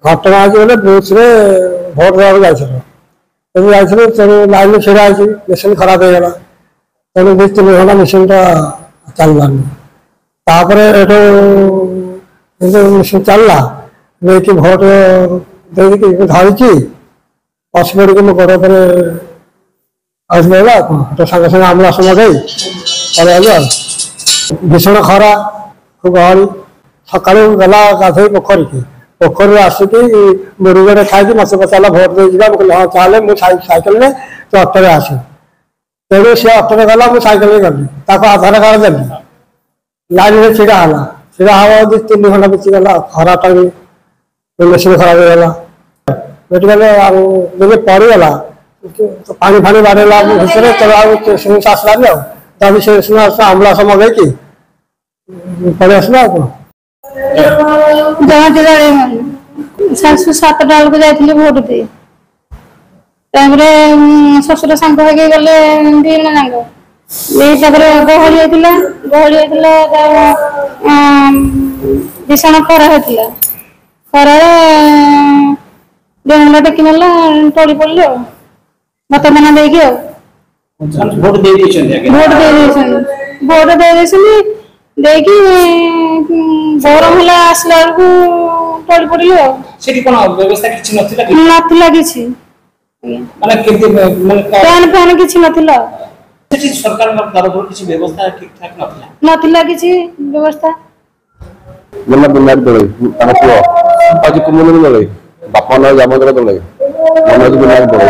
ঘটনা আছে বলে বুথরে ভোট দেওয়া যাইছিল যাইছিল তেমন লাইনে ছেড়ে আছে মেশিন খারাপ হয়ে গেল তেমন 2-3 ঘন্টা মেশিনটা চাললানি তারপরে একটু মেশিন চাললা নেই ভোট দেখি ধরিছি অসুবিধা কিন্তু গোড় করে আসবে না সঙ্গে সঙ্গে আমরা সমাজেই চলে আসবে ভীষণ খরা খুব গহଳି ସକାଳୁ ଗଲା ଗାଧୋଇ ପୋଖରୀରୁ ଆସିକି ମୁଢି ଗୋଟେ ଖାଇକି ମତେ ପଚାରିଲା ଭୋଟ ଦେଇଯିବା ମୁଁ କହିଲି ହଁ ଚାଲେ ମୁଁ ସାଇକେଲରେ ତୁ ଅଟୋରେ ଆସେ ତେଣୁ ସେ ଅଟୋରେ ଗଲା ମୁଁ ସାଇକେଲରେ ଗଲି ତାକୁ ଆଧାର କାର୍ଡ ଦେଲି ଲାଇନରେ ଛିଡା ହେଲା ଛିଡା ହବ 2-3 ଘଣ୍ଟା ବିତିଗଲା ଖରାଟା ବି ମେସିନ୍ ଖରାପ ହେଇଗଲା ମେଡିକାଲ ଆଉ ଯଦି ପଡିଗଲା ପାଣି ଫାଣି ବାଡେଇଲା ଭିତରେ ତେଣୁ ଆଉ ସେମିତି ଆସିଲାନି ଆଉ ତାପରେ ସେ ଆମ୍ବୁଲାନ୍ସ ମଗେଇକି ପଳେଇ ଆସିଲା ଆଉ କଣ ଶାଶୁ 7ଟା ବେଳକୁ ଯାଇଥିଲି ଭୋଟ ଦେଇ ତାପରେ ଶ୍ୱଶୁର ସାଙ୍ଗ ହେଇକି ଗଲେ 2 ଜଣ ଯାକ ତାପରେ ଗହଳି ହେଇଥିଲା ଭୀଷଣ ଖରା ହେଇଥିଲା ଖରାରେ ଦେହ ଟେକି ନେଲା ଟଳି ପଡିଲି ଆଉ ମତଦାନ ଦେଇକି ଆଉ ଭୋଟ ଦେଇଛନ୍ତି ଦେଇକି ଗରମ ହେଲା ଆସିଲା ବେଳକୁ ଟଳି ପଡିଲି ଆଉ ସେଠି କଣ ବ୍ୟବସ୍ଥା କିଛି ନଥିଲା କିଛି ମାନେ କେମିତି ମାନେ ଫ୍ୟାନ କିଛି ନଥିଲା ସେଠି ସରକାରଙ୍କ ତରଫରୁ କିଛି ବ୍ୟବସ୍ଥା ଠିକ ଠାକ ନଥିଲା କିଛି ବ୍ୟବସ୍ଥା ଜମା ବିନାୟକ ଦଳେ ତାଙ୍କ ପୁଅ ଆଜି କୁମୁନି ଦଳେ ବାପା ନା ଜାମଦର ଦଳେ ମନୋଜ ବିନାୟକ ଦଳେ